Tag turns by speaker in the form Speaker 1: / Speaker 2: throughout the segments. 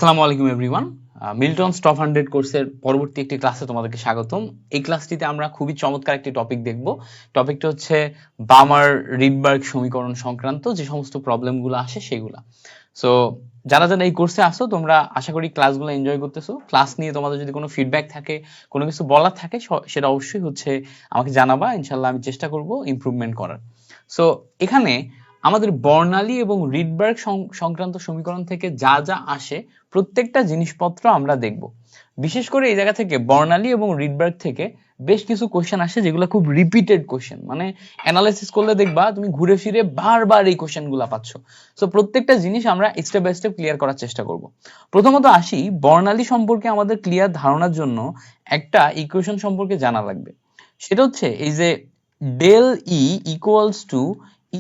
Speaker 1: আসসালামু আলাইকুম everyone. Milton top 100 কোর্সের পরবর্তী একটি ক্লাসে তোমাদেরকে স্বাগতম। এই ক্লাসটিতে আমরা খুবই চমৎকার একটি টপিক দেখব। টপিকটা হচ্ছে বামার রিডবার্গ সমীকরণ সংক্রান্ত যে সমস্ত প্রবলেমগুলো আসে সেগুলা। সো যারা যারা এই কোর্সে আসো তোমরা আশা করি ক্লাসগুলো এনজয় করতেছো। ক্লাস নিয়ে তোমাদের যদি কোনো ফিডব্যাক থাকে, কোনো কিছু বলার থাকে, সেটা অবশ্যই আমাকে জানাবা। ইনশাল্লাহ আমি চেষ্টা করব ইমপ্রুভমেন্ট করার। সো এখানে আমাদের বর্ণালী এবং রিডবার্গ সংক্রান্ত সমীকরণ থেকে যা যা আসে প্রত্যেকটা জিনিসপত্র আমরা দেখব। বিশেষ করে এই জায়গা থেকে বর্ণালী এবং রিডবার্গ থেকে বেশ কিছু কোশ্চেন আসে যেগুলো খুব রিপিটেড কোশ্চেন, মানে অ্যানালাইসিস করলে দেখবা তুমি ঘুরে ফিরে বারবার এই কোশ্চেনগুলো পাচ্ছ। সো প্রত্যেকটা জিনিস আমরা স্টেপ বাই স্টেপ ক্লিয়ার করার চেষ্টা করব। প্রথমত আসি বর্ণালী সম্পর্কে আমাদের ক্লিয়ার ধারণার জন্য একটা ইকুয়েশন সম্পর্কে জানা লাগবে। সেটা হচ্ছে এই যে del E equals to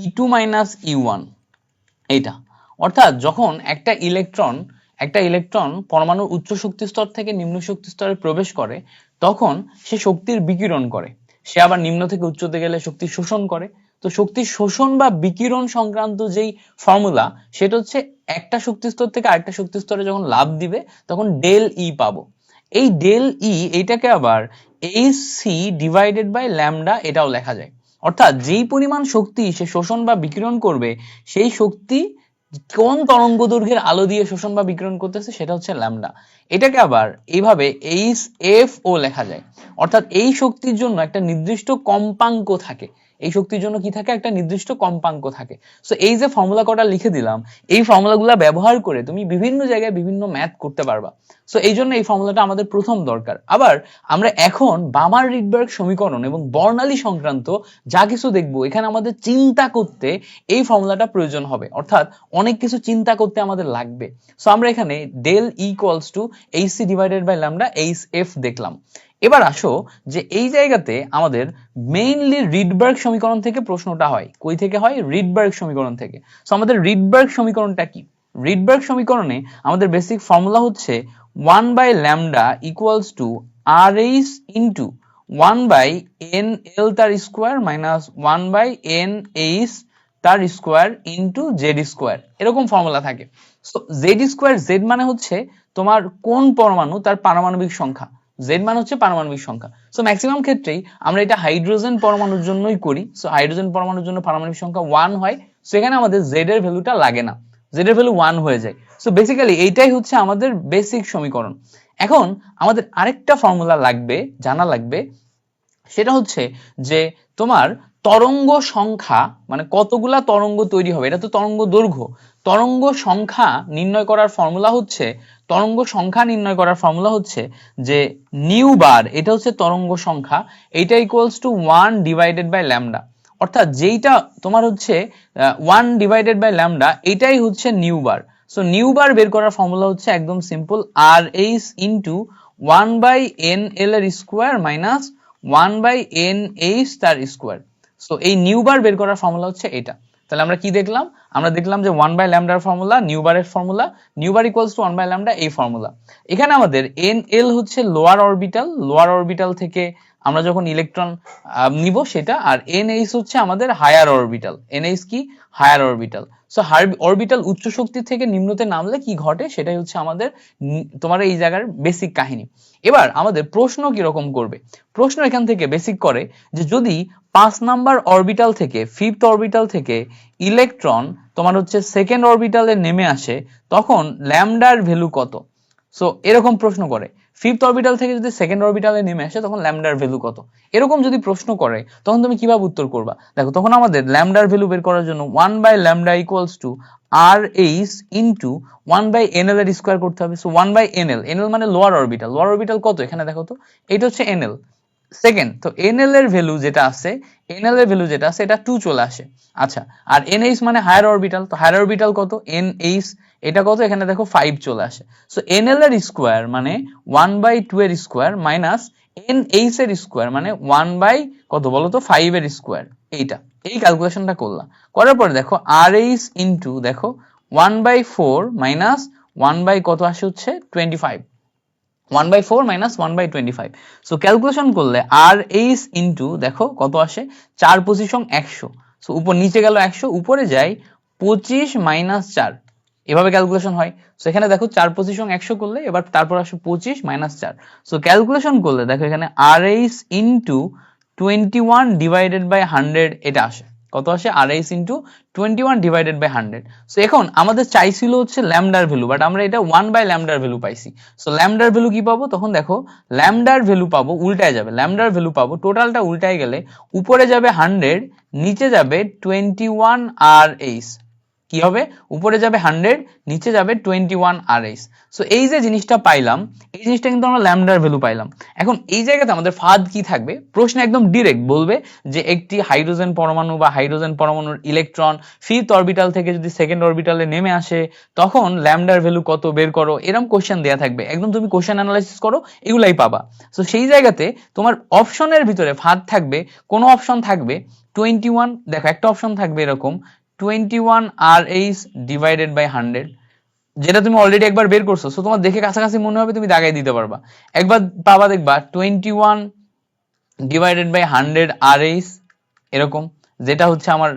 Speaker 1: E2 minus E1, এইটা অর্থাৎ যখন একটা ইলেকট্রন পরমাণুর উচ্চ শক্তি স্তর থেকে নিম্ন শক্তি স্তরে প্রবেশ করে তখন সে শক্তির বিকিরণ করে। সে আবার নিম্ন থেকে উচ্চতে গেলে শক্তি শোষণ করে। তো শক্তি শোষণ বা বিকিরণ সংক্রান্ত যেই ফর্মুলা সেটা হচ্ছে একটা শক্তি স্তর থেকে আরেকটা শক্তি স্তরে যখন লাফ দিবে তখন ডেল ই পাবো। এই ডেল ই এইটাকে আবার AC ডিভাইডেড বাই ল্যামডা এটাও লেখা যায়। অর্থাৎ যেই পরিমাণ শক্তি সে শোষণ বা বিকিরণ করবে সেই শক্তি কোন তরঙ্গ দৈর্ঘ্যের আলো দিয়ে শোষণ বা বিকিরণ করতেছে সেটা হচ্ছে ল্যামডা। এটাকে আবার এইভাবে HFO লেখা যায়। অর্থাৎ এই শক্তির জন্য একটা নির্দিষ্ট কম্পাঙ্ক থাকে। এই শক্তির জন্য কি থাকে? একটা নির্দিষ্ট কম্পাঙ্ক থাকে। সো এই যে ফর্মুলা কটা লিখে দিলাম, এই ফর্মুলাগুলো ব্যবহার করে তুমি বিভিন্ন জায়গায় বিভিন্ন ম্যাথ করতে পারবা। সো এই জন্য এই ফর্মুলাটা আমাদের প্রথম দরকার। আবার আমরা এখন বামার রিডবার্গ সমীকরণ এবং বর্ণালী সংক্রান্ত যা কিছু দেখবো এখানে আমাদের চিন্তা করতে এই ফর্মুলাটা প্রয়োজন হবে, অর্থাৎ অনেক কিছু চিন্তা করতে আমাদের লাগবে। সো আমরা এখানে del equals to AC divided by lambda HF দেখলাম। এবার আসো যে এই জায়গাতে আমাদের মেইনলি রিডবার্গ সমীকরণ থেকে প্রশ্নটা হয়। কই থেকে হয়? রিডবার্গ সমীকরণ থেকে। সো আমাদের রিডবার্গ সমীকরণটা কি? রিডবার্গ সমীকরণে আমাদের বেসিক ফর্মুলা হচ্ছে 1 by lambda equals to RH into 1 by NL তার স্কোয়ার মাইনাস 1 বাই NH তার স্কোয়ার ইন্টু জেড স্কোয়ার, এরকম ফর্মুলা থাকে। সো জেড স্কোয়ার, জেড মানে হচ্ছে তোমার কোন পরমাণু তার পারমাণবিক সংখ্যা, জেড মানে হচ্ছে পারমাণবিক সংখ্যা। সো ম্যাক্সিমাম ক্ষেত্রেই আমরা এটা হাইড্রোজেন পরমাণুর জন্যই করি। সো হাইড্রোজেন পরমাণুর জন্য পারমাণবিক সংখ্যা 1 হয়। সো এখানে আমাদের জেড এর ভ্যালুটা লাগে না, জেড এর ভ্যালু 1 হয়ে যায়। সো বেসিক্যালি এইটাই হচ্ছে আমাদের বেসিক সমীকরণ। এখন আমাদের আরেকটা ফর্মুলা লাগবে, জানা লাগবে, সেটা হচ্ছে যে তোমার তরঙ্গ সংখ্যা, মানে কতগুলা তরঙ্গ তৈরি হবে, এটা তো তরঙ্গ দৈর্ঘ্য। তরঙ্গ সংখ্যা নির্ণয় করার ফর্মুলা হচ্ছে, যে নিউ বার, এটা হচ্ছে তরঙ্গ সংখ্যা, এটা equals to 1 divided by lambda. অর্থাৎ যেইটা তোমার হচ্ছে 1 ডিভাইডেড বাই ল্যামডা, এটাই হচ্ছে nu bar. So nu bar বের করার ফর্মুলা হচ্ছে একদম simple, RH into 1 by NL এর স্কোয়ার মাইনাস 1 বাই NH তার স্কোয়ার। সো এই নিউ বার বের করার ফর্মুলা হচ্ছে এটা। তাহলে আমরা কি দেখলাম? আমরা দেখলাম যে 1 বাই ল্যামডার ফর্মুলা, নিউ বারের formula, nu bar equals to 1 by lambda, এই ফর্মুলা। এখানে আমাদের NL হচ্ছে লোয়ার অরবিটাল থেকে আমরা যখন ইলেকট্রন নিব সেটা, আর NH হচ্ছে আমাদের হায়ার অরবিটাল। NH কি? Higher orbital. সো অরবিটাল উচ্চ শক্তি থেকে নিম্নতে নামলে কি ঘটে সেটাই হচ্ছে আমাদের তোমার এই জায়গার বেসিক কাহিনী। এবার আমাদের প্রশ্ন কিরকম করবে? প্রশ্ন এখান থেকে বেসিক করে যে যদি 5 নাম্বার অরবিটাল থেকে 5th অরবিটাল থেকে ইলেকট্রন তোমার হচ্ছে সেকেন্ড অরবিটালে নেমে আসে তখন ল্যামডার ভ্যালু কত? সো এরকম প্রশ্ন করে। 5th অরবিটাল থেকে যদি সেকেন্ড অরবিটালে নেমে আসে তখন ল্যামডার ভ্যালু কত? এরকম যদি প্রশ্ন করে তখন তুমি কিভাবে উত্তর করবা? দেখো, তখন আমাদের ল্যামডার ভ্যালু বের করার জন্য 1 by lambda equals to RH into 1 by NL এর স্কোয়ার করতে হবে। সো 1 বাই NL, NL মানে লোয়ার অরবিটাল কত এখানে দেখো তো, এটা হচ্ছে NL সেকেন্ড। তো NL এর ভ্যালু যেটা আছে, এটা 2 চলে আসে। আচ্ছা, আর NH মানে হায়ার অরবিটাল, তো হায়ার অরবিটাল কত? NH, এটা কত? এখানে দেখো 5 চলে আসে। সো NL এর স্কোয়ার মানে 1 বাই 2 এর স্কোয়ার মাইনাস NH এর স্কোয়ার মানে 1 বাই কত বলো তো? 5 এর স্কোয়ার। এইটা, এই ক্যালকুলেশনটা করলাম। করার পরে দেখো RH ইন্টু দেখো 1 বাই 4 মাইনাস 1 বাই কত আসে হচ্ছে 25, 1 by 4 minus 1 by 25। So calculation করলে RH ইন্টু দেখো কত আসে, 4 পজিশন 100। সো উপর নিচে গেল 100, উপরে যায় 25 মাইনাস 4, এভাবে ক্যালকুলেশন হয়। সো এখানে দেখো 4 পজিশন 100 করলে এবার তারপর আসো 25 মাইনাস 4। সো ক্যালকুলেশন করলে দেখো এখানে RH ইন্টু 21 ডিভাইডেড বাই 100 এটা আসে। কত আসে? RH into 21 divided by 100। So এখন আমাদের চাইছিল হচ্ছে ল্যামডার ভ্যালু, বাট আমরা এটা 1 বাই ল্যামডার ভ্যালু পাইছি। সো ল্যামডার ভ্যালু কি পাবো? তখন দেখো ল্যামডার ভ্যালু পাবো উল্টায় যাবে, ল্যামডার ভ্যালু পাবো টোটালটা উল্টায় গেলে উপরে যাবে 100, নিচে যাবে 21 RH। কি হবে? উপরে যাবে 100, নিচে যাবে 21 RH। সো এই যে জিনিসটা পাইলাম, এই জিনিসটা কিন্তু আমরা ল্যামডার ভ্যালু পাইলাম। এখন এই জায়গাতে আমাদের ফাঁদ কি থাকবে? প্রশ্ন একদম ডিরেক্ট বলবে যে একটি হাইড্রোজেন পরমাণু বা হাইড্রোজেন পরমাণুর ইলেকট্রন 5th অরবিটাল থেকে যদি 2nd অরবিটালে নেমে আসে তখন ল্যামডার ভ্যালু কত বের করো, এরকম কোশ্চেন দেয়া থাকবে। একদম তুমি কোশ্চেন অ্যানালাইসিস করো, এগুলাই পাবা। সো সেই জায়গাতে তোমার অপশনের ভিতরে ফাঁদ থাকবে, কোন অপশন থাকবে 21, দেখো একটা অপশন থাকবে এরকম 21 RH ডিভাইডেড বাই 100, যেটা তুমি অলরেডি একবার বের করছো। সো তোমার দেখে কাছাকাছি মনে হবে, তুমি দাগাই দিতে পারবা। একবার পাবা দেখবা 21 ডিভাইডেড বাই 100 RH এরকম, যেটা হচ্ছে আমার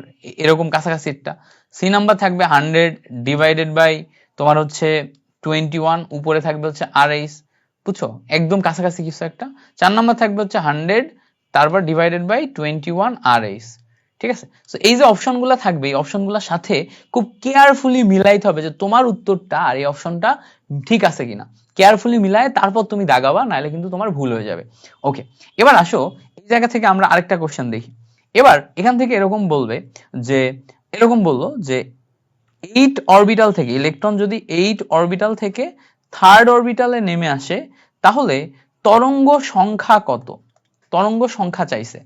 Speaker 1: এরকম কাছাকাছি একটা। সি নাম্বার থাকবে 100 ডিভাইডেড বাই তোমার হচ্ছে 21, উপরে থাকবে হচ্ছে RH, বুঝছো? একদম কাছাকাছি কিছু একটা। 4 নাম্বার থাকবে হচ্ছে 100 তারপর ডিভাইডেড বাই 21 RH। ঠিক আছে? সো এই যে অপশনগুলো থাকবে, এই অপশনগুলোর সাথে খুব কেয়ারফুলি মিলাইতে হবে যে তোমার উত্তরটা আর এই অপশনটা ঠিক আছে কিনা। কেয়ারফুলি মিলায় তারপর তুমি দাগাবা, নাহলে কিন্তু তোমার ভুল হয়ে যাবে। ওকে, এবার আসো এই জায়গা থেকে আমরা আরেকটা কোশ্চেন দেখি। এবার এখান থেকে এরকম বলবে যে, এরকম বললো যে 8 অরবিটাল থেকে ইলেকট্রন যদি 8 অরবিটাল থেকে 3rd অরবিটালে নেমে আসে তাহলে তরঙ্গ সংখ্যা কত? তরঙ্গ সংখ্যা চাইছে।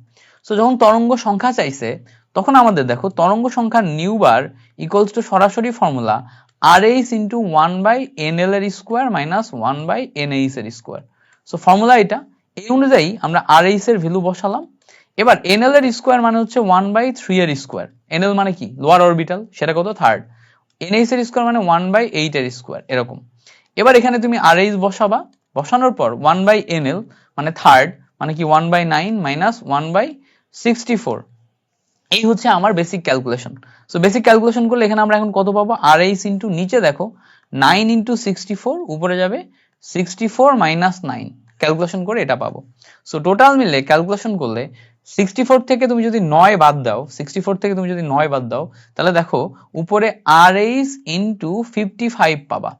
Speaker 1: সো যখন তরঙ্গ সংখ্যা চাইছে তখন আমাদের দেখো তরঙ্গ সংখ্যা নিউ বার ইকুয়ালস টু সরাসরি formula RH into 1 by NL এর স্কোয়ার মাইনাস 1 বাই NH এর স্কোয়ার। সো ফর্মুলা এটা, এই অনুযায়ী আমরা RH এর ভ্যালু বসালাম। এবার NL এর স্কোয়ার মানে হচ্ছে 1 বাই 3 এর স্কোয়ার। NL মানে কি? লোয়ার অরবিটাল, সেটা কত? 3rd। NH এর স্কোয়ার মানে 1 বাই 8 এর স্কোয়ার, এরকম। এবার এখানে তুমি RH বসাবা, বসানোর পর 1 বাই NL মানে 3rd মানে কি 1 বাই 9 মাইনাস 1 বাই 64। এই হচ্ছে আমার basic calculation. So basic calculation করলে এখানে আমরা এখন কত পাবো? RH ইন্টু নিচে দেখো 9 ইন্টু 64, উপরে যাবে 64 মাইনাস 9, ক্যালকুলেশন করে এটা পাবো। সো টোটাল মিলে ক্যালকুলেশন করলে 64 থেকে তুমি যদি 9 বাদ দাও, 64 থেকে তুমি যদি 9 বাদ দাও তাহলে দেখো উপরে RH ইন্টু 55 পাবা,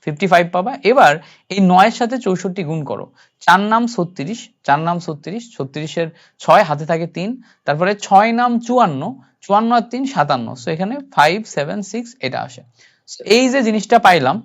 Speaker 1: 55 পাবা। এবার এই 9 এর সাথে 64 গুণ করো, 4 নাম 36, 4 নাম 36, 36 এর 6 হাতে থাকে 3, তারপরে 6 নাম 54, 54 আর 3 57। সো এখানে 576 এটা আসে। সো এই যে জিনিসটা পাইলাম,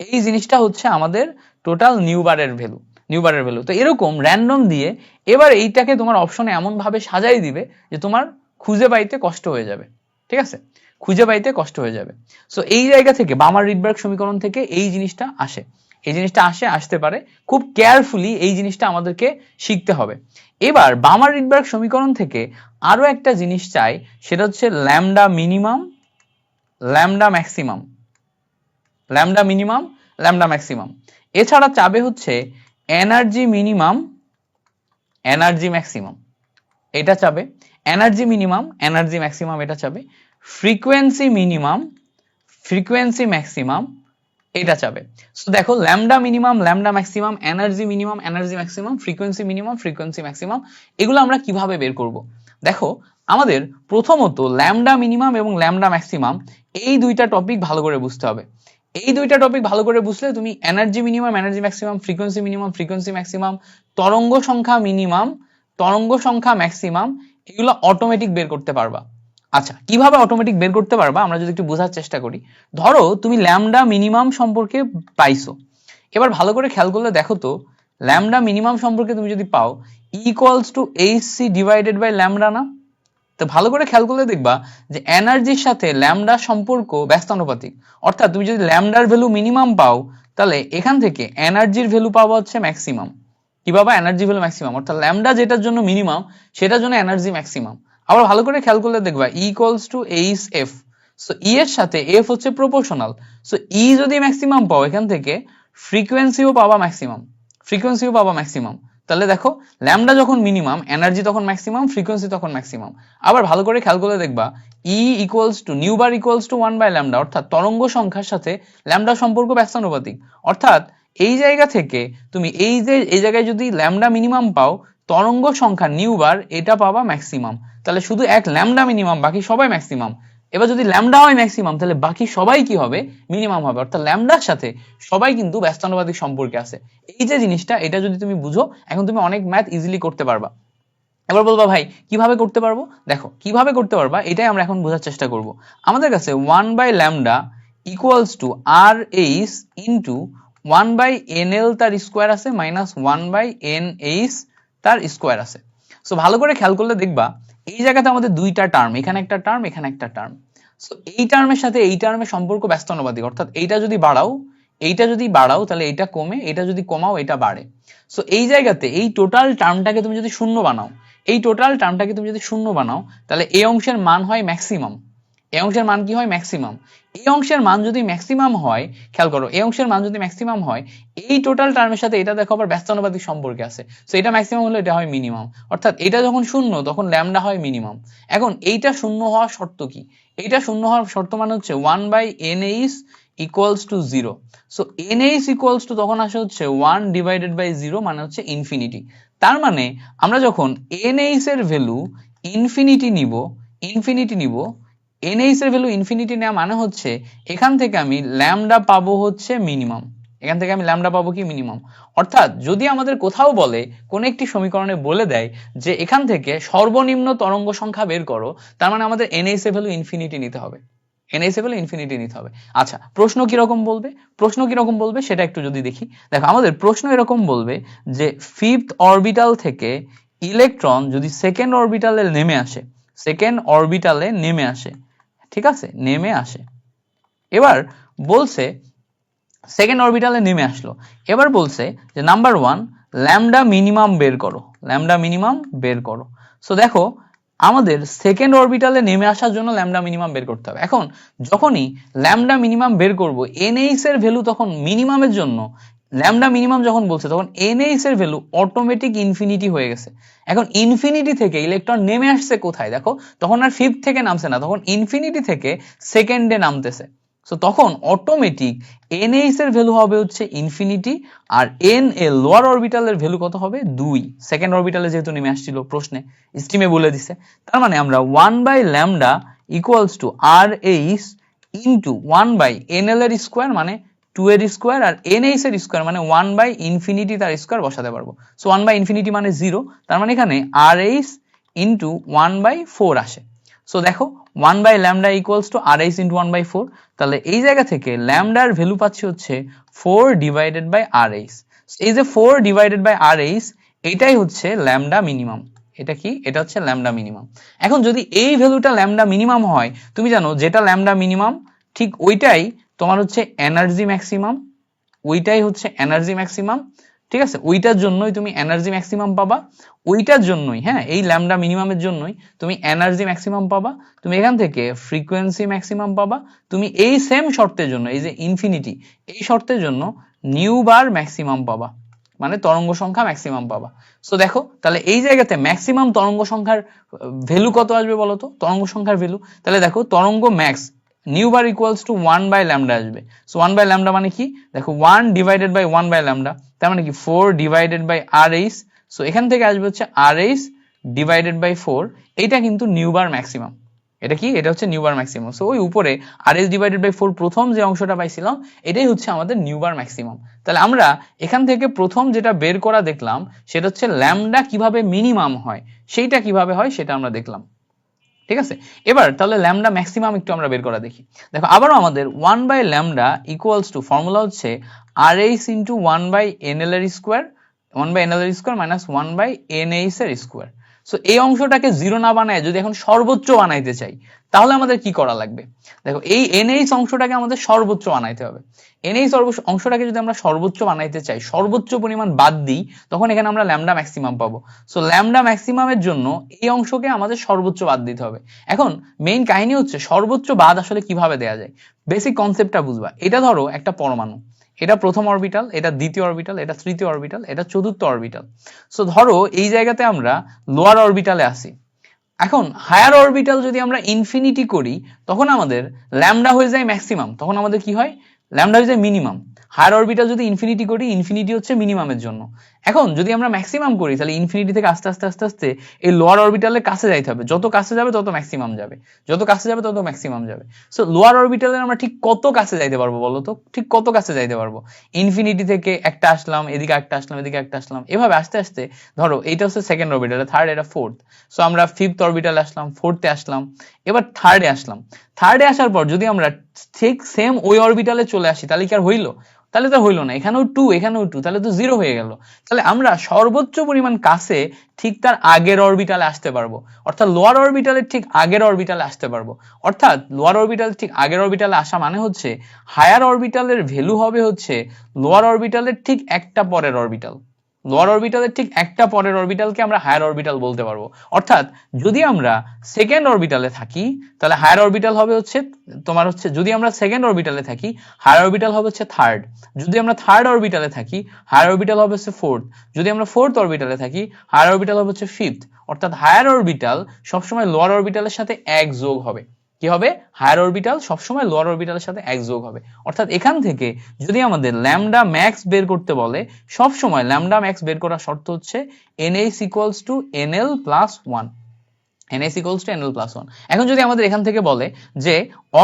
Speaker 1: এই জিনিসটা হচ্ছে আমাদের টোটাল নিউ বারের ভ্যালু, নিউ বারের ভ্যালু। তো এরকম র্যান্ডম দিয়ে এবার এইটাকে তোমার অপশনে এমন ভাবে সাজাই দিবে যে তোমার খুঁজে পাইতে কষ্ট হয়ে যাবে। ঠিক আছে? খুঁজে পাইতে কষ্ট হয়ে যাবে। সো এই জায়গা থেকে বামার রিডবার্গ সমীকরণ থেকে এই জিনিসটা আসে, এই জিনিসটা আসতে পারে। খুব কেয়ারফুলি এই জিনিসটা আমাদেরকে শিখতে হবে। এবার বামার রিডবার্গ সমীকরণ থেকে আরো একটা জিনিস চাই, সেটা হচ্ছে lambda minimum, lambda maximum, lambda minimum, lambda maximum. এছাড়া চাবে হচ্ছে এনার্জি মিনিমাম, এনার্জি ম্যাক্সিমাম, এটা চাবে। এনার্জি মিনিমাম, এনার্জি ম্যাক্সিমাম এটা চাবে। ফ্রিকোয়েন্সি মিনিমাম, ফ্রিকোয়েন্সি ম্যাক্সিমাম এটা চাবে। সো দেখো lambda minimum, lambda maximum, energy minimum, energy maximum, frequency minimum, frequency maximum, এগুলো আমরা কিভাবে বের করব? দেখো আমাদের প্রথমত ল্যামডা মিনিমাম এবং ল্যামডা ম্যাক্সিমাম এই দুইটা টপিক ভালো করে বুঝতে হবে। এই দুইটা টপিক ভালো করে বুঝলে তুমি energy minimum, energy maximum, frequency minimum, frequency maximum, তরঙ্গ সংখ্যা মিনিমাম, তরঙ্গ সংখ্যা ম্যাক্সিমাম, এগুলো অটোমেটিক বের করতে পারবা। আচ্ছা, কিভাবে অটোমেটিক বের করতে পারবা আমরা যদি একটু বোঝার চেষ্টা করি। ধরো তুমি ল্যামডা মিনিমাম সম্পর্কে পাইছো, এবার ভালো করে খেয়াল করলে দেখো তো ল্যামডা মিনিমাম সম্পর্কে তুমি যদি পাও equals to HC divided by lambda না? তো ভালো করে খেয়াল করলে দেখবা যে এনার্জির সাথে ল্যামডা সম্পর্ক ব্যস্তানুপাতিক। অর্থাৎ তুমি যদি ল্যামডার ভ্যালু মিনিমাম পাও তাহলে এখান থেকে এনার্জির ভ্যালু পাওয়া হচ্ছে ম্যাক্সিমাম। কি পাবা? Energy value maximum. অর্থাৎ ল্যামডা যেটার জন্য মিনিমাম সেটার জন্য এনার্জি ম্যাক্সিমাম। আবার ভালো করে খেয়াল করলে দেখবা E equals to HF। So E এর সাথে F হচ্ছে প্রপোর্শনাল। সো E যদি ম্যাক্সিমাম পাও এখান থেকে ফ্রিকোয়েন্সিও পাবা ম্যাক্সিমাম, ফ্রিকোয়েন্সিও পাবা ম্যাক্সিমাম। তাহলে দেখো ল্যামডা যখন মিনিমাম এনার্জি তখন ম্যাক্সিমাম, ফ্রিকোয়েন্সি তখন ম্যাক্সিমাম। আবার ভালো করে খেয়াল করে দেখবা E equals to nu bar equals to 1 by lambda, অর্থাৎ তরঙ্গ সংখ্যার সাথে ল্যামডা সম্পর্ক ব্যস্তানুপাতিক। অর্থাৎ এই জায়গা থেকে তুমি এই জায়গায় যদি ল্যামডা মিনিমাম পাও, তরঙ্গ সংখ্যা নিউ বার এটা পাবা ম্যাক্সিমাম। তাহলে শুধু এক ল্যামডা মিনিমাম, বাকি সবাই ম্যাক্সিমাম। এবার যদি ল্যামডা হয় ম্যাক্সিমাম, তাহলে বাকি সবাই কি হবে? মিনিমাম হবে। অর্থাৎ ল্যামডার সাথে সবাই কিন্তু ব্যস্তানুপাতিক সম্পর্কে আছে। এই যে জিনিসটা, এটা যদি তুমি বুঝো, এখন তুমি অনেক ম্যাথ ইজিলি করতে পারবা। এবার বলবা ভাই কিভাবে করতে পারবো? দেখো কিভাবে করতে পারবা এটাই আমরা এখন বোঝার চেষ্টা করব। আমাদের কাছে 1 by lambda equals to R H into 1 by N L তার স্কোয়ার আছে মাইনাস 1 বাই এন এইচ তার স্কোয়ার আছে। সো ভালো করে খেয়াল করলে দেখবা এই জায়গাতে আমাদের দুইটা টার্ম, এখানে একটা টার্ম, এখানে একটা টার্ম। সো এই টার্মের সাথে এই টার্মের সম্পর্ক ব্যস্তানুপাতিক, অর্থাৎ এইটা যদি বাড়াও তাহলে এইটা কমে, এটা যদি কমাও এটা বাড়ে। সো এই জায়গাতে এই টোটাল টার্মটাকে তুমি যদি শূন্য বানাও, তাহলে এই অংশের মান হয় ম্যাক্সিমাম। এই অংশের মান কি হয়? ম্যাক্সিমাম। এই অংশের মান যদি ম্যাক্সিমাম হয়, খেয়াল করো, এই অংশের মান যদি ম্যাক্সিমাম হয়, এই টোটাল টার্মের সাথে এটা দেখো আবার ব্যস্তানুপাতিক সম্পর্কে আছে। সো এটা ম্যাক্সিমাম হলে এটা হয় মিনিমাম। অর্থাৎ এটা যখন শূন্য তখন ল্যামডা হয় মিনিমাম। এখন এইটা শূন্য হওয়ার শর্ত কি? এইটা শূন্য হওয়ার শর্ত মানে হচ্ছে 1 by N H equals to 0। So N H equals to তখন আসে হচ্ছে 1 ডিভাইডেড বাই 0 মানে হচ্ছে ইনফিনিটি। তার মানে আমরা যখন NH এর ভ্যালু ইনফিনিটি নিব, NH এর ভ্যালু ইনফিনিটি নেওয়া মানে হচ্ছে এখান থেকে আমি ল্যামডা পাবো হচ্ছে মিনিমাম। মিনিমাম। অর্থাৎ যদি আমাদের কোথাও বলে, কোন একটি সমীকরণে বলে দেয় যে এখান থেকে সর্বনিম্ন তরঙ্গ সংখ্যা বের করো, তার মানে আমাদের NH এর ভ্যালু ইনফিনিটি নিতে হবে। আচ্ছা, প্রশ্ন কিরকম বলবে সেটা একটু যদি দেখি। দেখো আমাদের প্রশ্ন এরকম বলবে যে ফিফথ অরবিটাল থেকে ইলেকট্রন যদি সেকেন্ড অরবিটালে নেমে আসে, ঠিক আছে, নেমে আসে। এবার বলছে সেকেন্ড অরবিটালে নেমে আসলো, এবার বলছে যে নাম্বার 1 ল্যামডা মিনিমাম বের করো। সো দেখো আমাদের সেকেন্ড অরবিটালে নেমে আসার জন্য ল্যামডা মিনিমাম বের করতে হবে। এখন যখনই ল্যামডা মিনিমাম বের করব, NH এর ভ্যালু তখন মিনিমামের জন্য, ল্যামডা মিনিমাম যখন বলছে তখন NH এর ভ্যালু অটোমেটিক ইনফিনিটি হয়ে গেছে। এখন ইনফিনিটি থেকে ইলেকট্রন নেমে আসছে কোথায়? দেখো তখন আর ফিফথ থেকে নামছে না, তখন ইনফিনিটি থেকে সেকেন্ডে নামতেছে। সো তখন অটোমেটিক NH এর ভ্যালু হবে হচ্ছে ইনফিনিটি, আর NL লোয়ার অরবিটালের ভ্যালু কত হবে? 2। সেকেন্ড অরবিটালে যেহেতু নেমে আসছিল প্রশ্নে, স্ট্রিমে বলে দিছে। তার মানে আমরা 1 by lambda equals to RH into 1 by NL এর স্কোয়ার মানে 2 এর স্কোয়ার, আর NH এর স্কোয়ার মানে 1 বাই ইনফিনিটি তার স্কোয়ার বসাতে পারবো। সো 1 বাই ইনফিনিটি মানে 0, তার মানে এখানে RH ইন্টু 1 বাই 4 আসে। সো দেখো 1 by lambda equals to RH into 1 by 4, তাহলে এই জায়গা থেকে ল্যামডার ভ্যালু পাচ্ছি হচ্ছে 4 ডিভাইডেড বাই RH। এই যে 4 ডিভাইডেড বাই RH, এটাই হচ্ছে ল্যামডা মিনিমাম। এটা কি? এটা হচ্ছে ল্যামডা মিনিমাম। এখন যদি এই ভ্যালুটা ল্যামডা মিনিমাম হয়, তুমি জানো যেটা ল্যামডা মিনিমাম ঠিক ওইটাই তোমার হচ্ছে এনার্জি ম্যাক্সিমাম, ঠিক আছে, ওইটার জন্যই তুমি এনার্জি ম্যাক্সিমাম পাবা, ওইটার জন্যই, হ্যাঁ, এই ল্যামডা মিনিমামের জন্যই তুমি এনার্জি ম্যাক্সিমাম পাবা, তুমি এখান থেকে ফ্রিকোয়েন্সি ম্যাক্সিমাম পাবা, তুমি এই সেম শর্তের জন্য, এই যে ইনফিনিটি, এই শর্তের জন্য নিউ বার ম্যাক্সিমাম পাবা, মানে তরঙ্গ সংখ্যা ম্যাক্সিমাম পাবা। সো দেখো তাহলে এই জায়গাতে ম্যাক্সিমাম তরঙ্গ সংখ্যার ভ্যালু কত আসবে বলো তো? তরঙ্গ সংখ্যার ভ্যালু, তাহলে দেখো তরঙ্গ max nu bar equals to 1 by lambda আসবে। সো 1 বাই ল্যামডা মানে কি? দেখো 1 ডিভাইডেড বাই 1 বাই ল্যামডা, তার মানে কি 4 ডিভাইডেড বাই RH। সো এখান থেকে আসবে হচ্ছে RH ডিভাইডেড বাই 4, এইটা কিন্তু নিউ বার ম্যাক্সিমাম। এটা কি? এটা হচ্ছে নিউ বার ম্যাক্সিমাম। সো ওই উপরে RH ডিভাইডেড বাই 4 প্রথম যে অংশটা পাইছিলাম, এটাই হচ্ছে আমাদের নিউ বার ম্যাক্সিমাম। তাহলে আমরা এখান থেকে প্রথম যেটা বের করা দেখলাম সেটা হচ্ছে ল্যামডা কিভাবে মিনিমাম হয়, সেইটা কিভাবে হয় সেটা আমরা দেখলাম, ঠিক আছে। এবার তাহলে ল্যামডা ম্যাক্সিমাম একটু আমরা বের করা দেখি। দেখো আবারও আমাদের 1 by lambda equals to formula হচ্ছে RH ইন্টু 1 বাই NL এর স্কোয়ার, 1 বাই NL এর স্কোয়ার মাইনাস 1 বাই NH এর স্কোয়ার। সো এই অংশটাকে জিরো না বানায় যদি এখন সর্বোচ্চ বানাইতে চাই, তাহলে আমাদের কি করা লাগবে? দেখো এই NH অংশটাকে আমাদের সর্বোচ্চ বানাইতে হবে। NH অংশটাকে যদি আমরা সর্বোচ্চ বানাইতে চাই, সর্বোচ্চ পরিমাণ বাদ দিই, তখন এখানে আমরা ল্যামডা ম্যাক্সিমাম পাবো। সো ল্যামডা ম্যাক্সিমামের জন্য এই অংশকে আমাদের সর্বোচ্চ বাদ দিতে হবে। এখন মেইন কাহিনী হচ্ছে সর্বোচ্চ বাদ আসলে কিভাবে দেয়া যায়। বেসিক কনসেপ্টটা বুঝবা। এটা ধরো একটা পরমাণু, এটা প্রথম অরবিটাল, এটা দ্বিতীয় অরবিটাল, এটা তৃতীয় অরবিটাল, এটা চতুর্থ অরবিটাল। সো ধরো এই জায়গাতে আমরা লোয়ার অরবিটালে আসি। এখন হায়ার অরবিটাল যদি আমরা ইনফিনিটি করি তখন আমাদের ল্যামডা হয়ে যায় ম্যাক্সিমাম, তখন আমাদের কি হয়, ল্যামডা হয়ে যায় মিনিমাম। হায়ার অরবিটাল যদি ইনফিনিটি করি, ইনফিনিটি হচ্ছে মিনিমামের জন্য। এখন যদি আমরা ম্যাক্সিমাম করি তাহলে ইনফিনিটি থেকে আস্তে আস্তে আস্তে আস্তে এই লোয়ার অরবিটালের কাছে যাইতে হবে, যত কাছে যাবে তত ম্যাক্সিমাম যাবে, যত কাছে যাবে তত ম্যাক্সিমাম যাবে। সো লোয়ার অরবিটালের আমরা ঠিক কত কাছে যাইতে পারবো বলো তো, ঠিক কত কাছে যাইতে পারবো? ইনফিনিটি থেকে একটা আসলাম, এদিকে একটা আসলাম, এদিকে একটা আসলাম, এভাবে আস্তে আস্তে ধরো এইটা হচ্ছে সেকেন্ড অরবিটাল, থার্ড, এটা ফোর্থ। সো আমরা ফিফথ অরবিটালে আসলাম, ফোর্থে আসলাম, এবার থার্ডে আসলাম। থার্ডে আসার পর যদি আমরা ঠিক সেম ওই অরবিটালে চলে আসি তাহলে কি আর হইলো? তাহলে তো হইলো না, এখানেও টু, এখানেও টু, তাহলে তো জিরো হয়ে গেল। তাহলে আমরা সর্বোচ্চ পরিমাণ কাছে ঠিক তার আগের অরবিটালে আসতে পারবো, অর্থাৎ লোয়ার অরবিটালের ঠিক আগের অরবিটালে আসতে পারবো। অর্থাৎ লোয়ার অরবিটাল ঠিক আগের অরবিটালে আসা মানে হচ্ছে হায়ার অরবিটালের ভ্যালু হবে হচ্ছে লোয়ার অরবিটালের ঠিক একটা পরের অরবিটাল। লোয়ার অরবিটালের ঠিক একটা পরের অরবিটালকে আমরা হায়ার অরবিটাল বলতে পারবো। অর্থাৎ যদি আমরা সেকেন্ড অরবিটালে থাকি তাহলে হায়ার অরবিটাল হবে হচ্ছে তোমার হচ্ছে, যদি আমরা সেকেন্ড অরবিটালে থাকি হায়ার অরবিটাল হবে হচ্ছে থার্ড, যদি আমরা থার্ড অরবিটালে থাকি হায়ার অরবিটাল হবে হচ্ছে ফোর্থ, যদি আমরা ফোর্থ অরবিটালে থাকি হায়ার অরবিটাল হবে হচ্ছে ফিফথ। অর্থাৎ হায়ার অরবিটাল সবসময় লোয়ার অরবিটালের সাথে এক যোগ হবে। কি হবে? হায়ার অরবিটাল সবসময় লোয়ার অরবিটালের সাথে এক যোগ হবে। অর্থাৎ এখান থেকে যদি আমাদের ল্যামডা ম্যাক্স বের করতে বলে, সব সময় ল্যামডা ম্যাক্স বের করার শর্ত হচ্ছে NH equals to NL plus 1, NH equals to NL plus 1। এখন যদি আমাদের এখান থেকে বলে যে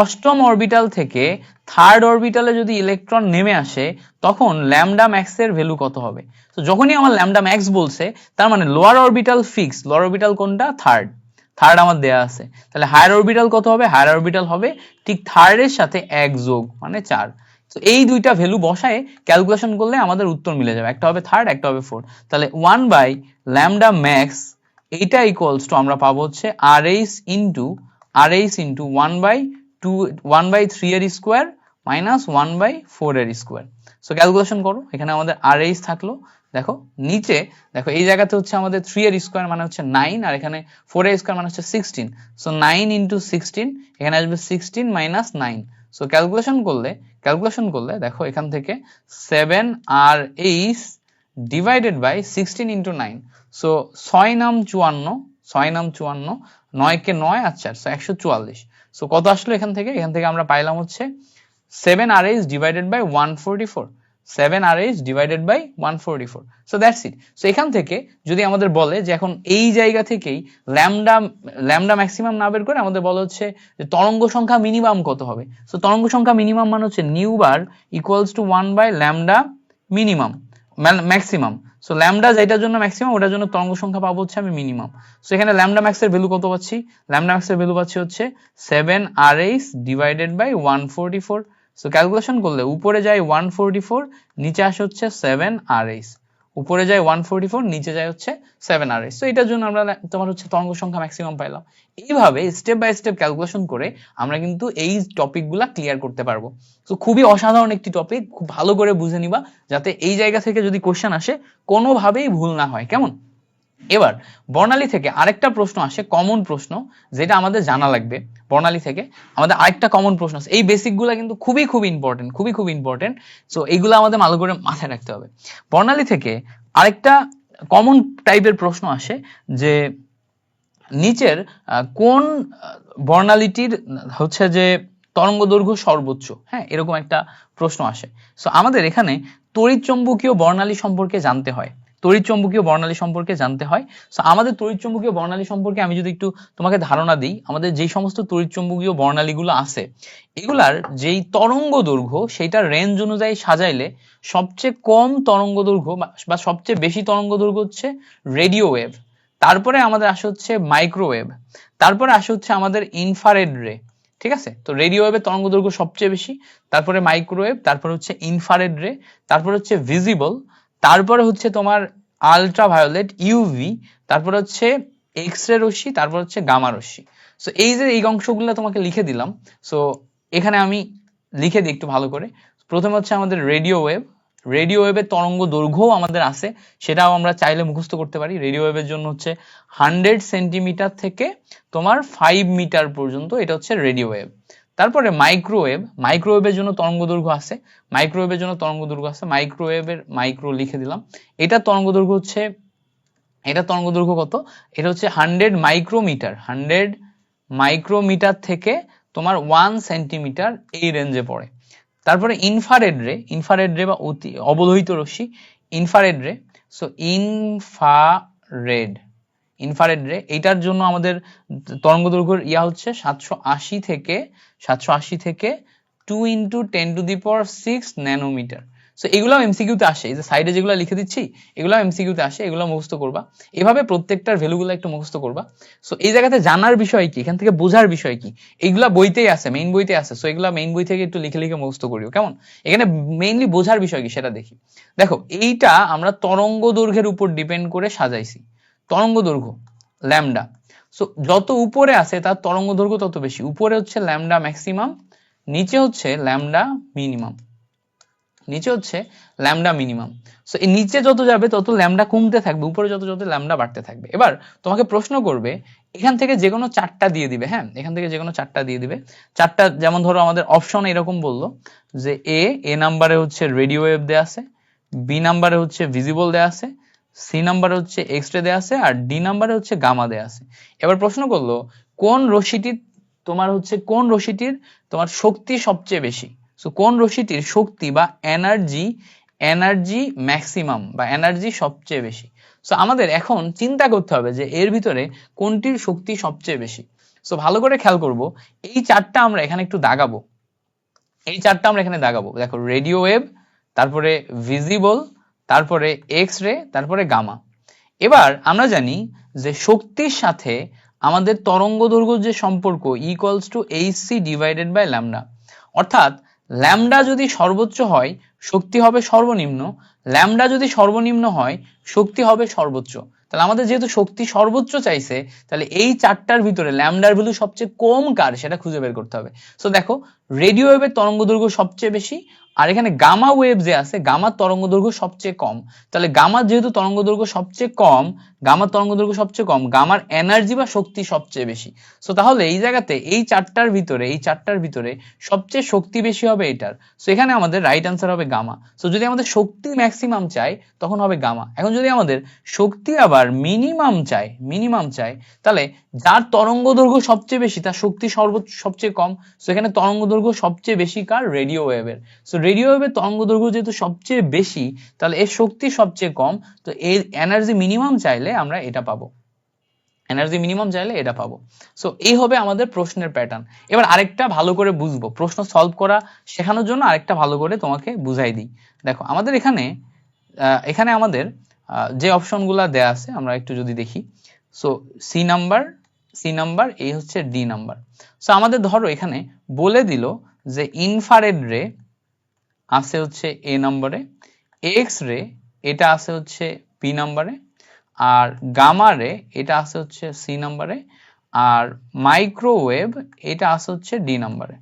Speaker 1: অষ্টম অরবিটাল থেকে থার্ড অরবিটালে যদি ইলেকট্রন নেমে আসে তখন ল্যামডা ম্যাক্স এর ভ্যালু কত হবে? তো যখনই আমার ল্যামডা ম্যাক্স বলছে তার মানে lower orbital fix, lower orbital কোনটা? থার্ড, থার্ড আমার দেয়া আছে। তাহলে হায়ার অরবিটাল কত হবে? হায়ার অরবিটাল হবে ঠিক থার্ডের সাথে এক যোগ মানে 4। তো এই দুইটা ভ্যালু বসায় ক্যালকুলেশন করলে আমাদের উত্তর মিলে যাবে, একটা হবে থার্ড, একটা হবে ফোর্থ। তাহলে 1 বাই ল্যামডা ম্যাক্স এইটা ইকুয়ালস টু আমরা পাবো হচ্ছে RH ইন্টু 1 বাই 3 এর স্কোয়ার মাইনাস 1 বাই 4 এর স্কোয়ার। সো ক্যালকুলেশন করো, এখানে আমাদের RH থাকলো, দেখো নিচে দেখো এই জায়গাতে হচ্ছে আমাদের 3 এর স্কোয়ার মানে হচ্ছে 9, আর এখানে 4 এর স্কোয়ার মানে হচ্ছে 16। সো 9 ইন্টু 16, এখানে আসবে 16 মাইনাস 9। সো ক্যালকুলেশন করলে দেখো এখান থেকে 7RH divided by 16 into 9। So 6 নাম 54, 6 নাম 54, 9 কে 9 আর 4, সো 144। সো কত আসলো এখান থেকে? এখান থেকে আমরা পাইলাম হচ্ছে 7RH divided by 144, 7RH divided by 144। So that's it. So এখান থেকে যদি আমাদের বলে যে এখন এই জায়গা থেকেই ল্যামডা ম্যাক্সিমাম না বের করে আমাদের বলা হচ্ছে যে তরঙ্গ সংখ্যা মিনিমাম কত হবে। সো তরঙ্গ সংখ্যা মিনিমাম মানে হচ্ছে nu bar equals to 1 by lambda minimum maximum. So lambda যেটার জন্য ম্যাক্সিমাম ওটার জন্য তরঙ্গ সংখ্যা পাবো হচ্ছে আমি মিনিমাম। সো এখানে ল্যামডা ম্যাক্স এর ভ্যালু কত পাচ্ছি? ল্যামডা ম্যাক্স এর ভ্যালু পাচ্ছি হচ্ছে 7RH divided by 144। So calculation করলে উপরে যায় 144, নিচে আসে হচ্ছে 7RH, উপরে যায় 144, নিচে যায় হচ্ছে 7RH। সো এটার জন্য আমরা তোমার হচ্ছে তরঙ্গ সংখ্যা ম্যাক্সিমাম পাইলাম। এইভাবে স্টেপ বাই স্টেপ ক্যালকুলেশন করে আমরা কিন্তু এই টপিকগুলা ক্লিয়ার করতে পারবো। তো খুবই অসাধারণ একটি টপিক, খুব ভালো করে বুঝে নিবা যাতে এই জায়গা থেকে যদি কোশ্চেন আসে কোনোভাবেই ভুল না হয়, কেমন? এবার বর্ণালী থেকে আরেকটা প্রশ্ন আসে, কমন প্রশ্ন, যেটা আমাদের জানা লাগবে। বর্ণালী থেকে আমাদের আরেকটা কমন প্রশ্ন আছে, এই বেসিকগুলো কিন্তু খুবই ইম্পর্টেন্ট, খুবই ইম্পর্টেন্ট। সো এইগুলো আমাদের ভালো করে মাথায় রাখতে হবে। বর্ণালী থেকে আরেকটা কমন টাইপের প্রশ্ন আসে যে নিচের কোন বর্ণালীটির হচ্ছে যে তরঙ্গ দৈর্ঘ্য সর্বোচ্চ, হ্যাঁ এরকম একটা প্রশ্ন আসে। সো আমাদের এখানে তড়িৎচুম্বকীয় বর্ণালী সম্পর্কে জানতে হয়, তড়িৎচুম্বকীয় বর্ণালী সম্পর্কে জানতে হয়। সো আমাদের তড়িৎচুম্বকীয় বর্ণালী সম্পর্কে আমি যদি একটু তোমাকে ধারণা দিই, আমাদের যেই সমস্ত তড়িৎচুম্বকীয় বর্ণালীগুলো আছে এগুলার যেই তরঙ্গ দৈর্ঘ্য সেটার রেঞ্জ অনুযায়ী সাজাইলে সবচেয়ে কম তরঙ্গ দৈর্ঘ্য বা সবচেয়ে বেশি তরঙ্গ দৈর্ঘ্য হচ্ছে রেডিও ওয়েভ, তারপরে আমাদের আসে হচ্ছে মাইক্রোওয়েভ, তারপরে আসে হচ্ছে আমাদের ইনফ্রারেড রে। ঠিক আছে, তো রেডিও ওয়েভের তরঙ্গ দৈর্ঘ্য সবচেয়ে বেশি, তারপরে মাইক্রোওয়েভ, তারপরে হচ্ছে ইনফ্রারেড রে, তারপরে হচ্ছে ভিজিবল, তারপরে হচ্ছে তোমার আলট্রাভায়োলেট ইউভি, তারপরে হচ্ছে এক্স রে রশ্মি, তারপর হচ্ছে গামা রশ্মি। সো এই যে এই অংশগুলো তোমাকে লিখে দিলাম, সো এখানে আমি লিখে দিই একটু ভালো করে। প্রথমে হচ্ছে আমাদের রেডিও ওয়েভ, রেডিও ওয়েভের তরঙ্গ দৈর্ঘ্য আমাদের আছে, সেটাও আমরা চাইলে মুখস্থ করতে পারি। রেডিও ওয়েভের জন্য হচ্ছে 100 সেন্টিমিটার থেকে তোমার 5 মিটার পর্যন্ত, এটা হচ্ছে রেডিও ওয়েভ। তারপরে মাইক্রোওয়েভ, মাইক্রোওয়েভের জন্য তরঙ্গ দৈর্ঘ্য আছে, মাইক্রোওয়েভের জন্য তরঙ্গ দৈর্ঘ্য আছে, মাইক্রোওয়েভের মাইক্রো লিখে দিলাম। এটা তরঙ্গ দৈর্ঘ্য হচ্ছে, এটা তরঙ্গ দৈর্ঘ্য কত, এটা হচ্ছে 100 মাইক্রোমিটার, 100 মাইক্রোমিটার থেকে তোমার 1 সেন্টিমিটার এই রেঞ্জে পড়ে। তারপরে ইনফ্রারেড রে, ইনফ্রারেড রে বা অতি অবলোহিত রশ্মি, ইনফ্রারেড রে। সো ইনফ্রারেড, ইনফ্রারেড রে, এটার জন্য আমাদের তরঙ্গ দৈর্ঘ্যের ইয়া হচ্ছে 780 থেকে 2 × 10⁶ ন্যানোমিটার। সো এগুলাও এমসিকিউতে আসে, এই যে সাইডে যেগুলো লিখে দিচ্ছি এগুলাও এমসিকিউতে আসে, এগুলো মুখস্থ করবা। এভাবে প্রত্যেকটার ভ্যালুগুলো একটু মুখস্থ করবা। সো এই জায়গাতে জানার বিষয় কি, এখান থেকে বোঝার বিষয় কি, এগুলা বইতেই আছে, মেইন বইতে আছে। সো এগুলা মেইন বই থেকে একটু লিখে লিখে মুখস্থ করিও, কেমন? এখানে মেইনলি বোঝার বিষয় কি সেটা দেখি। দেখো এইটা আমরা তরঙ্গ দৈর্ঘ্যের উপর ডিপেন্ড করে সাজাইছি, তরঙ্গ দৈর্ঘ্য ল্যামডা। সো যত উপরে আছে তার তরঙ্গ দৈর্ঘ্য তত বেশি, উপরে হচ্ছে ল্যামডা ম্যাক্সিমাম, নিচে হচ্ছে ল্যামডা মিনিমাম, নিচে হচ্ছে ল্যামডা মিনিমাম। সো এই নিচে যত যাবে তত ল্যামডা কমতে থাকবে, উপরে যত যত ল্যামডা বাড়তে থাকবে। এবার তোমাকে প্রশ্ন করবে এখান থেকে যে কোনো চারটা দিয়ে দিবে, হ্যাঁ এখান থেকে যে কোনো চারটা দিয়ে দিবে, চারটা যেমন ধরো আমাদের অপশন এরকম বললো যে এ নাম্বারে হচ্ছে রেডিও ওয়েভ দেয়া আছে, বি নাম্বারে হচ্ছে ভিজিবল দেয়া আছে, সি নাম্বারে হচ্ছে এক্স রে দেয়া আছে, আর ডি নাম্বারে হচ্ছে গামা দেয়া আছে। এবার প্রশ্ন করলো কোন রশ্মিটির তোমার হচ্ছে, কোন রশ্মিটির তোমার শক্তি সবচেয়ে বেশি। সো কোন রশ্মিটির শক্তি বা এনার্জি ম্যাক্সিমাম বা এনার্জি সবচেয়ে বেশি। সো আমাদের এখন চিন্তা করতে হবে যে এর ভিতরে কোনটির শক্তি সবচেয়ে বেশি। সো ভালো করে খেয়াল করব, এই চারটা আমরা এখানে একটু দাগাবো, এই চারটা আমরা এখানে দাগাবো। দেখো রেডিও ওয়েভ, তারপরে ভিজিবল, তারপরে এক্স রে, তারপরে গামা। এবার আমরা জানি যে শক্তির সাথে আমাদের তরঙ্গ দৈর্ঘ্যের যে সম্পর্ক =hc/λ, অর্থাৎ ল্যামডা যদি সর্বোচ্চ হয় শক্তি হবে সর্বনিম্ন, ল্যামডা যদি সর্বনিম্ন হয় শক্তি হবে সর্বোচ্চ। তাহলে আমাদের যেহেতু শক্তি সর্বোচ্চ চাইছে, তাহলে এই চারটার ভিতরে ল্যামডার ভ্যালু সবচেয়ে কম কার সেটা খুঁজে বের করতে হবে। সো দেখো রেডিও ওয়েভের তরঙ্গ দৈর্ঘ্য সবচেয়ে বেশি, আর এখানে গামা ওয়েভ যে আছে গামার তরঙ্গ দৈর্ঘ্য সবচেয়ে কম। তাহলে গামার যেহেতু তরঙ্গ দৈর্ঘ্য সবচেয়ে কম, গামার তরঙ্গ দৈর্ঘ্য সবচেয়ে কম, গামার এনার্জি বা শক্তি সবচেয়ে বেশি। সো তাহলে এই জায়গাতে এই চারটার ভিতরে সবচেয়ে শক্তি বেশি হবে এটার। সো এখানে আমাদের রাইট আনসার হবে গামা। সো যদি আমাদের শক্তি ম্যাক্সিমাম চাই তখন হবে গামা। এখন যদি আমাদের শক্তি আবার মিনিমাম চাই, তাহলে যার তরঙ্গ দৈর্ঘ্য সবচেয়ে বেশি তার শক্তি সবচেয়ে কম। সো এখানে তরঙ্গ দৈর্ঘ্য সবচেয়ে বেশি কার, রেডিও ওয়েভের। সো রেডিও ওয়েভের তরঙ্গ দৈর্ঘ্য যেহেতু সবচেয়ে বেশি, তাহলে এর শক্তি সবচেয়ে কম, তো এর এনার্জি মিনিমাম চাইলে আমরা এটা পাবো, এনার্জি মিনিমাম চাইলে এটা পাবো। সো এই হবে আমাদের প্রশ্নের প্যাটার্ন। এবার আরেকটা ভালো করে বুঝবো, প্রশ্ন সলভ করা শেখানোর জন্য আরেকটা ভালো করে তোমাকে বুঝাই দিই। দেখো আমাদের এখানে আমাদের যে অপশনগুলো দেয়া আছে আমরা একটু যদি দেখি। সো সি নাম্বার, এই হচ্ছে ডি নাম্বার। সো আমাদের ধরো এখানে বলে দিল যে ইনফ্রারেড রে আছে হচ্ছে এ নম্বরে, এক্স রে এটা আছে হচ্ছে বি নম্বরে, আর গামা রে এটা আছে হচ্ছে সি নম্বরে, আর মাইক্রোওয়েভ এটা আছে হচ্ছে ডি নম্বরে।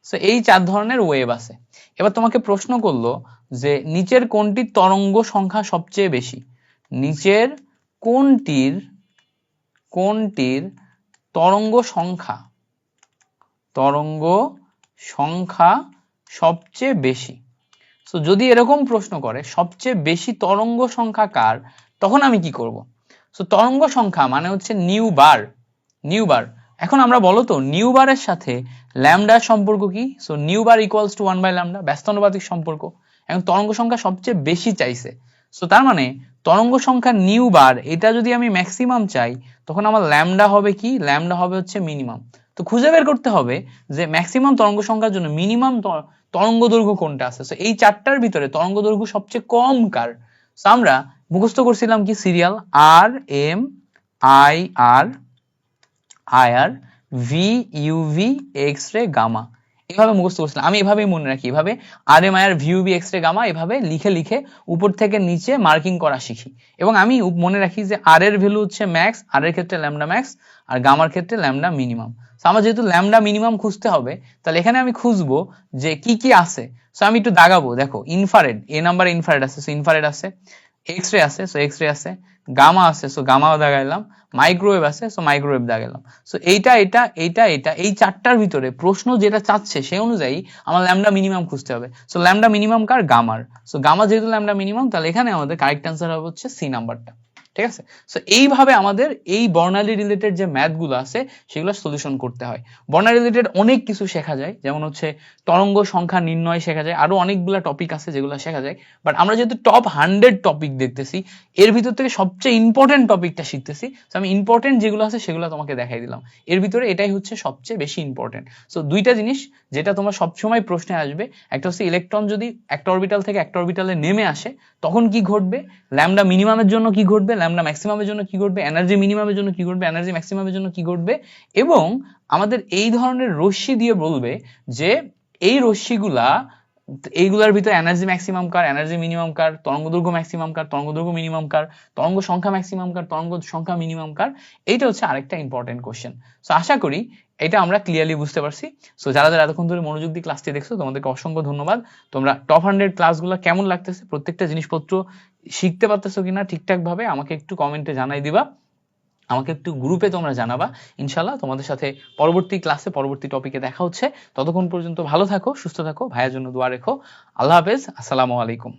Speaker 1: সো এই চার ধরনের ওয়েভ আছে। এবার তোমাকে প্রশ্ন করলো যে নিচের কোনটির তরঙ্গ সংখ্যা সবচেয়ে বেশি, নিচের কোনটির তরঙ্গ সংখ্যা সবচেয়ে বেশি। সো যদি এরকম প্রশ্ন করে সবচেয়ে বেশি তরঙ্গ সংখ্যা কার, তখন আমি কি করব। সো তরঙ্গ সংখ্যা মানে হচ্ছে নিউ বার। এখন আমরা বলো তো নিউ বারের সাথে ল্যামডার সম্পর্ক কি। সো নিউ বার = 1/λ, ব্যস্তানুপাতিক সম্পর্ক। এখন তরঙ্গ সংখ্যা সবচেয়ে বেশি চাইছে, সো তার মানে তরঙ্গ সংখ্যা নিউ বার এটা যদি আমি ম্যাক্সিমাম চাই তখন আমার ল্যামডা হবে কি, ল্যামডা হবে হচ্ছে মিনিমাম। তো খুঁজে বের করতে হবে যে ম্যাক্সিমাম তরঙ্গ সংখ্যার জন্য মিনিমাম তরঙ্গ দৈর্ঘ্য কোনটা আছে। সো এই চারটার ভিতরে তরঙ্গ দৈর্ঘ্য সবচেয়ে কম কার। সো আমরা মুখস্থ করছিলাম কি serial R M I R V UV X ray gamma, এভাবে মুখস্থ করছিলাম। আমি এভাবেই মনে রাখি, এভাবে R M I R V UV X ray gamma এভাবে লিখে লিখে উপর থেকে নিচে মার্কিং করা শিখি। এবং আমি মনে রাখি যে আর এর ভ্যালু হচ্ছে ম্যাক্স, আর এর ক্ষেত্রে ল্যামডা ম্যাক্স, আর গামার ক্ষেত্রে ল্যামডা মিনিমাম। আমার যেহেতু ল্যামডা মিনিমাম খুঁজতে হবে, তাহলে এখানে আমি খুঁজবো যে কি কি আছে। সো আমি একটু দাগাবো। দেখো ইনফ্রারেড, এ নাম্বার ইনফ্রারেড আছে, সো ইনফ্রারেড আছে। এক্স রে আছে, সো এক্স রে আছে, গামা আছে, সো গামাও দেখাইলাম, মাইক্রোওয়েভ আছে, সো মাইক্রোওয়েভ দেখাইলাম। সো এইটা এটা এইটা এটা এই চারটার ভিতরে প্রশ্ন যেটা চাচ্ছে সেই অনুযায়ী আমার ল্যামডা মিনিমাম খুঁজতে হবে। সো ল্যামডা মিনিমাম কার? গামার। সো গামা যেহেতু ল্যামডা মিনিমাম, তাহলে এখানে আমাদের কারেক্ট অ্যান্সার হবে হচ্ছে সি নাম্বারটা। ঠিক আছে? সো এইভাবে আমাদের এই বর্ণালী রিলেটেড যে ম্যাথ গুলো আছে সেগুলো সলিউশন করতে হয়। বর্ণালী রিলেটেড অনেক কিছু শেখা যায়, যেমন হচ্ছে তরঙ্গ সংখ্যা নির্ণয় শেখা যায়, আরো অনেকগুলা টপিক আছে যেগুলো শেখা যায়। বাট আমরা যেহেতু টপ 100 টপিক দেখতেছি, এর ভিতর থেকে সবচেয়ে ইম্পর্টেন্ট টপিকটা শিখতেছি। সো আমি ইম্পর্টেন্ট যেগুলো আছে সেগুলো তোমাকে দেখাই দিলাম। এর ভিতরে এটাই হচ্ছে সবচেয়ে বেশি ইম্পর্টেন্ট। সো দুইটা জিনিস যেটা তোমার সবসময় প্রশ্নে আসবে, একটা হচ্ছে ইলেকট্রন যদি একটা অরবিটাল থেকে একটা অরবিটালে নেমে আসে তখন কি ঘটবে, ল্যামডা মিনিমামের জন্য কি ঘটবে, ল্যামডা ম্যাক্সিমামের জন্য কি ঘটবে, এনার্জি মিনিমামের জন্য কি ঘটবে, এনার্জি ম্যাক্সিমামের জন্য কি ঘটবে, এবং আমাদের এই ধরনের রশ্মি দিয়ে বলবে যে এই রশ্মিগুলা এইগুলার ভিতরে এনার্জি ম্যাক্সিমাম কার, এনার্জি মিনিমাম কার, তরঙ্গ দৈর্ঘ্য ম্যাক্সিমাম কার, তরঙ্গ দৈর্ঘ্য মিনিমাম কার, তরঙ্গ সংখ্যা ম্যাক্সিমাম কার, তরঙ্গ সংখ্যা মিনিমাম কার। এইটা হচ্ছে আরেকটা ইম্পর্টেন্ট কোশ্চেন। সো আশা করি এটা আমরা ক্লিয়ারলি বুঝতে পারছি। সো যারা যারা এতক্ষণ ধরে মনোযোগ দিয়ে ক্লাসটি দেখছো তোমাদেরকে অসংখ্য ধন্যবাদ। তোমরা টপ 100 ক্লাসগুলো কেমন লাগতেছে, প্রত্যেকটা জিনিসপত্র শিখতে পারতেছো কিনা ঠিকঠাক ভাবে আমাকে একটু কমেন্টে জানাই দিবা, আমাকে একটু গ্রুপে তোমরা জানাবা। ইনশাল্লাহ তোমাদের সাথে পরবর্তী ক্লাসে পরবর্তী টপিকে দেখা হচ্ছে। ততক্ষণ পর্যন্ত ভালো থাকো, সুস্থ থাকো, ভাইয়ের জন্য দোয়া রেখো। আল্লাহ হাফেজ, আসসালামু আলাইকুম।